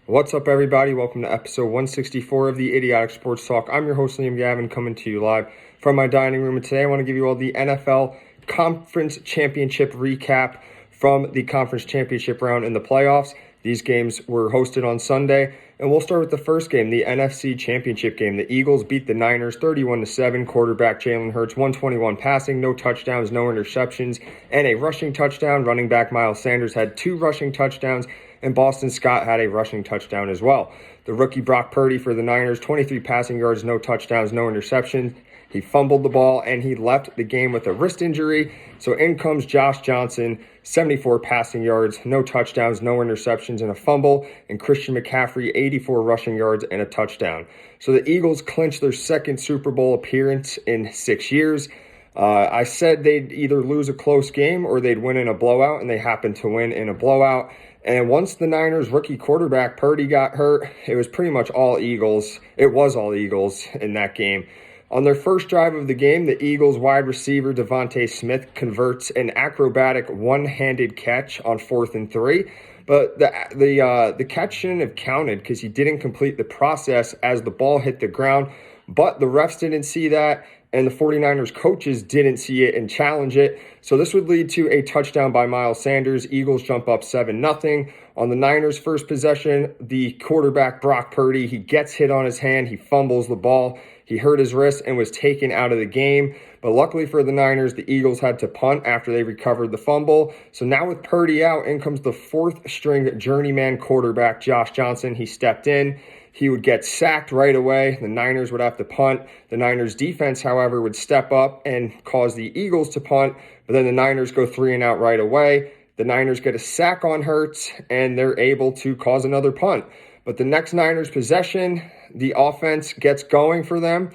What's up, everybody? Welcome to episode 164 of the Idiotic Sports Talk. I'm your host, Liam Gavin, coming to you live from my dining room. And today I want to give you all the NFL Conference Championship recap from the Conference Championship round in the playoffs. These games were hosted on Sunday, and we'll start with the first game, the NFC Championship game. The Eagles beat the Niners 31-7. Quarterback Jalen Hurts, 121 passing, no touchdowns, no interceptions, and a rushing touchdown. Running back Miles Sanders had 2 rushing touchdowns, and Boston Scott had a rushing touchdown as well. The rookie Brock Purdy for the Niners, 23 passing yards, no touchdowns, no interceptions. He fumbled the ball, and he left the game with a wrist injury. So in comes Josh Johnson, 74 passing yards, no touchdowns, no interceptions, and a fumble. And Christian McCaffrey, 84 rushing yards and a touchdown. So the Eagles clinched their second Super Bowl appearance in 6 years. I said they'd either lose a close game or they'd win in a blowout, and they happened to win in a blowout. And once the Niners rookie quarterback Purdy got hurt, it was pretty much all Eagles. It was all Eagles in that game. On their first drive of the game, the Eagles wide receiver Devontae Smith converts an acrobatic one-handed catch on 4th and 3. But the catch shouldn't have counted because he didn't complete the process as the ball hit the ground. But the refs didn't see that, and the 49ers coaches didn't see it and challenge it. So this would lead to a touchdown by Miles Sanders. Eagles jump up 7-0. On the Niners' first possession, the quarterback Brock Purdy, he gets hit on his hand. He fumbles the ball. He hurt his wrist and was taken out of the game. But luckily for the Niners, the Eagles had to punt after they recovered the fumble. So now with Purdy out, in comes the 4th-string journeyman quarterback, Josh Johnson. He stepped in. He would get sacked right away. The Niners would have to punt. The Niners defense, however, would step up and cause the Eagles to punt. But then the Niners go 3-and-out right away. The Niners get a sack on Hurts, and they're able to cause another punt. But the next Niners possession, the offense gets going for them.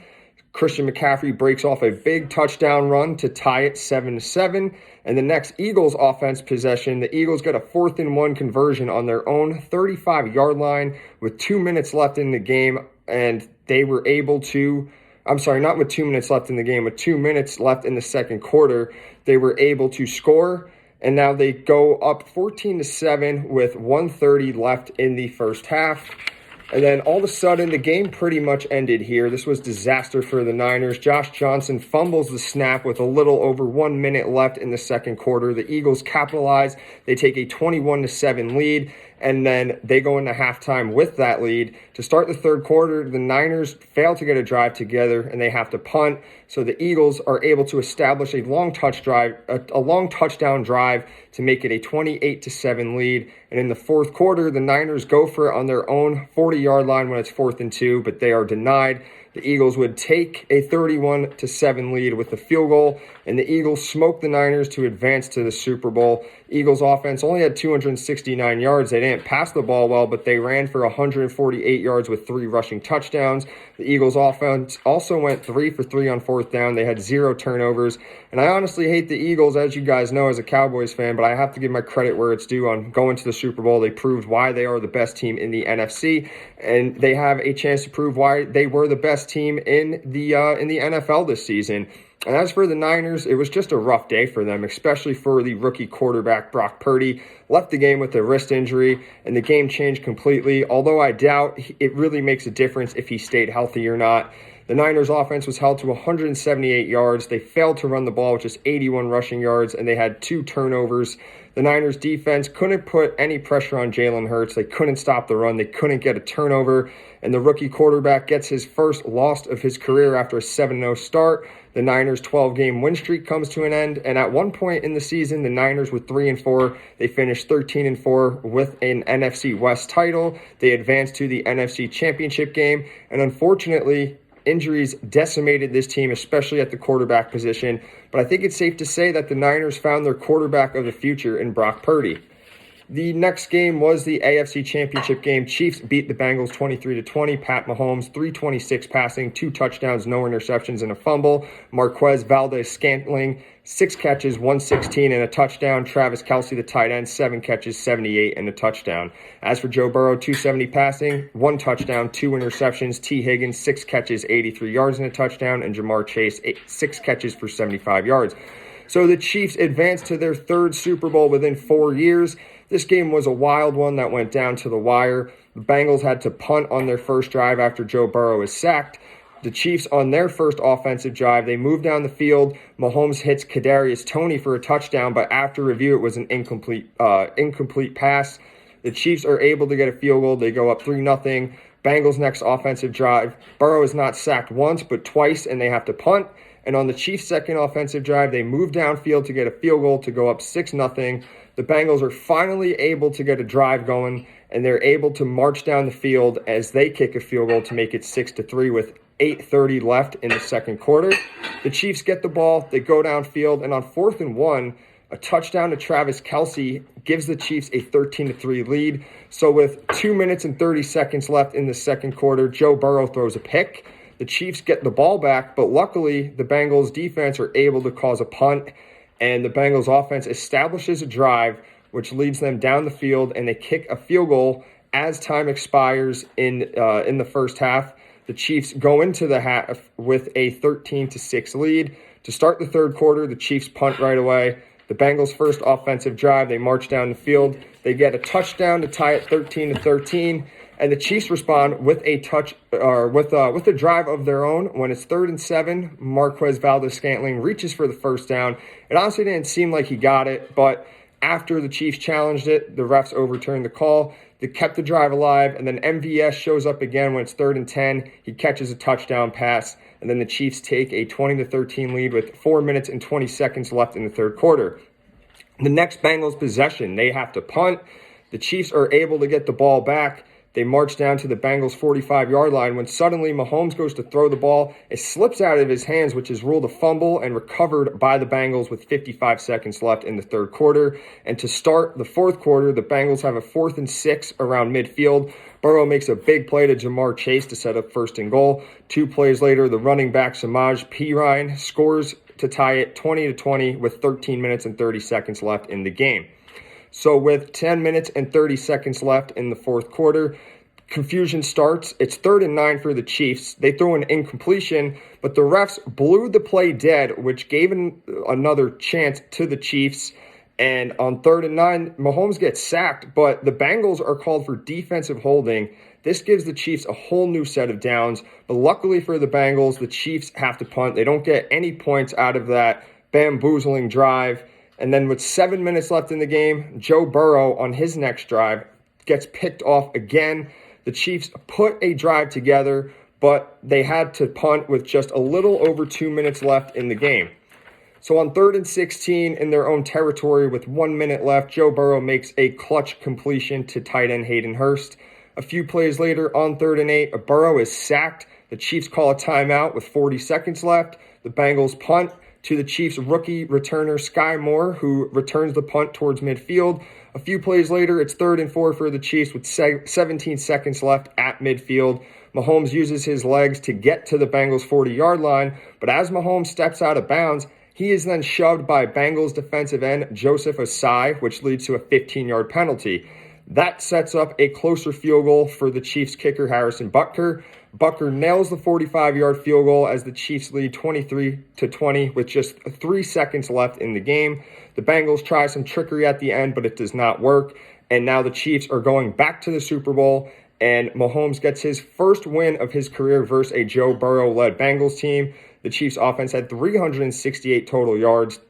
Christian McCaffrey breaks off a big touchdown run to tie it 7-7. And the next Eagles offense possession, the Eagles get a 4th-and-1 conversion on their own 35-yard line with 2 minutes left in the game. And they were able to, not with 2 minutes left in the game, with 2 minutes left in the second quarter, they were able to score. And now they go up 14-7 with 1:30 left in the first half. And then all of a sudden, the game pretty much ended here. This was disaster for the Niners. Josh Johnson fumbles the snap with a little over 1 minute left in the second quarter. The Eagles capitalize. They take a 21-7 lead, and then they go into halftime with that lead. To start the third quarter, the Niners fail to get a drive together, and they have to punt. So the Eagles are able to establish a long touchdown drive to make it a 28-7 lead. And in the fourth quarter, the Niners go for it on their own 40-yard line when it's 4th and 2, but they are denied. The Eagles would take a 31-7 lead with the field goal, and the Eagles smoke the Niners to advance to the Super Bowl. Eagles offense only had 269 yards. They didn't pass the ball well, but they ran for 148 yards with 3 rushing touchdowns. The Eagles offense also went 3 for 3 on 4th down. They had 0 turnovers. And I honestly hate the Eagles, as you guys know, as a Cowboys fan, but I have to give my credit where it's due on going to the Super Bowl. They proved why they are the best team in the NFC, and they have a chance to prove why they were the best team in the NFL this season. And as for the Niners, it was just a rough day for them, especially for the rookie quarterback Brock Purdy. Left the game with a wrist injury, and the game changed completely, although I doubt it really makes a difference if he stayed healthy or not. The Niners offense was held to 178 yards. They failed to run the ball with just 81 rushing yards, and they had 2 turnovers. The Niners defense couldn't put any pressure on Jalen Hurts. They couldn't stop the run. They couldn't get a turnover. And the rookie quarterback gets his first loss of his career after a 7-0 start. The Niners' 12-game win streak comes to an end. And at one point in the season, the Niners were 3-4. They finished 13-4 with an NFC West title. They advanced to the NFC Championship game. And unfortunately, injuries decimated this team, especially at the quarterback position. But I think it's safe to say that the Niners found their quarterback of the future in Brock Purdy. The next game was the AFC Championship game. Chiefs beat the Bengals 23-20. Pat Mahomes, 326 passing, 2 touchdowns, no interceptions, and a fumble. Marquez Valdes-Scantling, 6 catches, 116, and a touchdown. Travis Kelce, the tight end, 7 catches, 78, and a touchdown. As for Joe Burrow, 270 passing, 1 touchdown, 2 interceptions. T. Higgins, 6 catches, 83 yards, and a touchdown. And Jamar Chase, 6 catches for 75 yards. So the Chiefs advanced to their 3rd Super Bowl within 4 years. This game was a wild one that went down to the wire. The Bengals had to punt on their first drive after Joe Burrow was sacked. The Chiefs, on their first offensive drive, they moved down the field. Mahomes hits Kadarius Toney for a touchdown, but after review, it was an incomplete pass. The Chiefs are able to get a field goal. They go up 3-0. Bengals' next offensive drive, Burrow is not sacked once, but twice, and they have to punt. And on the Chiefs' second offensive drive, they move downfield to get a field goal to go up 6-0. The Bengals are finally able to get a drive going, and they're able to march down the field as they kick a field goal to make it 6-3 with 8:30 left in the second quarter. The Chiefs get the ball, they go downfield, and on 4th and 1, a touchdown to Travis Kelce gives the Chiefs a 13-3 lead. So with 2 minutes and 30 seconds left in the second quarter, Joe Burrow throws a pick. The Chiefs get the ball back, but luckily the Bengals defense are able to cause a punt, and the Bengals offense establishes a drive, which leads them down the field, and they kick a field goal as time expires in the first half. The Chiefs go into the half with a 13-6 lead. To start the third quarter, the Chiefs punt right away. The Bengals' first offensive drive, they march down the field. They get a touchdown to tie it 13-13, and the Chiefs respond with a drive of their own. When it's 3rd and 7, Marquez Valdes-Scantling reaches for the first down. It honestly didn't seem like he got it, but after the Chiefs challenged it, the refs overturned the call. They kept the drive alive, and then MVS shows up again when it's 3rd and 10. He catches a touchdown pass, and then the Chiefs take a 20-13 lead with 4 minutes and 20 seconds left in the third quarter. The next Bengals possession, they have to punt. The Chiefs are able to get the ball back. They march down to the Bengals' 45-yard line when suddenly Mahomes goes to throw the ball. It slips out of his hands, which is ruled a fumble and recovered by the Bengals with 55 seconds left in the third quarter. And to start the fourth quarter, the Bengals have a 4th and 6 around midfield. Burrow makes a big play to Jamar Chase to set up 1st and goal. 2 plays later, the running back Samaj Perine scores to tie it 20-20 with 13 minutes and 30 seconds left in the game. So with 10 minutes and 30 seconds left in the fourth quarter, confusion starts. It's 3rd and 9 for the Chiefs. They throw an incompletion, but the refs blew the play dead, which gave another chance to the Chiefs. And on 3rd and 9, Mahomes gets sacked, but the Bengals are called for defensive holding. This gives the Chiefs a whole new set of downs. But luckily for the Bengals, the Chiefs have to punt. They don't get any points out of that bamboozling drive. And then with 7 minutes left in the game, Joe Burrow on his next drive gets picked off again. The Chiefs put a drive together, but they had to punt with just a little over 2 minutes left in the game. So on 3rd and 16 in their own territory with 1 minute left, Joe Burrow makes a clutch completion to tight end Hayden Hurst. A few plays later on 3rd and 8, Burrow is sacked. The Chiefs call a timeout with 40 seconds left. The Bengals punt to the Chiefs' rookie returner Sky Moore, who returns the punt towards midfield. A few plays later, it's 3rd and 4 for the Chiefs with 17 seconds left at midfield. Mahomes uses his legs to get to the Bengals' 40-yard line, but as Mahomes steps out of bounds, he is then shoved by Bengals defensive end Joseph Osai, which leads to a 15-yard penalty. That sets up a closer field goal for the Chiefs kicker Harrison Butker. Butker nails the 45-yard field goal as the Chiefs lead 23-20 with just 3 seconds left in the game. The Bengals try some trickery at the end, but it does not work. And now the Chiefs are going back to the Super Bowl, and Mahomes gets his first win of his career versus a Joe Burrow-led Bengals team. The Chiefs offense had 368 total yards.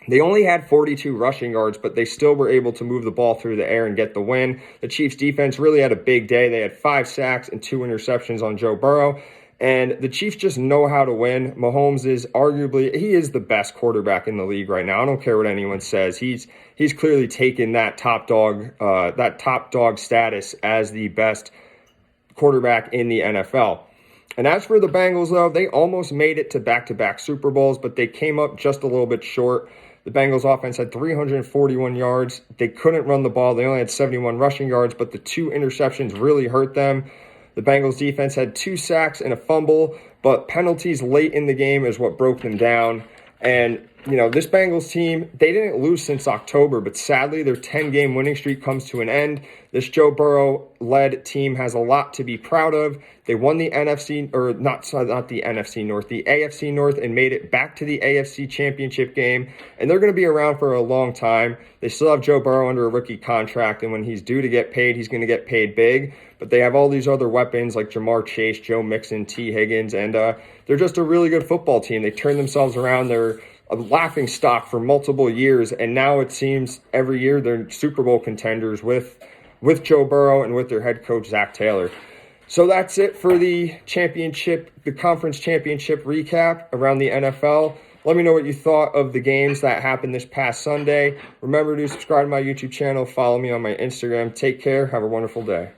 They only had 42 rushing yards, but they still were able to move the ball through the air and get the win. The Chiefs defense really had a big day. They had 5 sacks and 2 interceptions on Joe Burrow. And the Chiefs just know how to win. Mahomes is he is the best quarterback in the league right now. I don't care what anyone says. He's clearly taken that top dog status as the best quarterback in the NFL. And as for the Bengals, though, they almost made it to back-to-back Super Bowls, but they came up just a little bit short. The Bengals offense had 341 yards. They couldn't run the ball. They only had 71 rushing yards, but the 2 interceptions really hurt them. The Bengals defense had 2 sacks and a fumble, but penalties late in the game is what broke them down. And this Bengals team, they didn't lose since October, but sadly their 10-game winning streak comes to an end. This Joe Burrow-led team has a lot to be proud of. They won the NFC, or not the NFC North, the AFC North, and made it back to the AFC Championship game, and they're going to be around for a long time. They still have Joe Burrow under a rookie contract, and when he's due to get paid, he's going to get paid big, but they have all these other weapons like Jamar Chase, Joe Mixon, T. Higgins, and they're just a really good football team. They turned themselves around. They're a laughing stock for multiple years, and now it seems every year they're Super Bowl contenders with Joe Burrow and with their head coach, Zach Taylor. So that's it for the conference championship recap around the NFL. Let me know what you thought of the games that happened this past Sunday. Remember to subscribe to my YouTube channel, follow me on my Instagram. Take care. Have a wonderful day.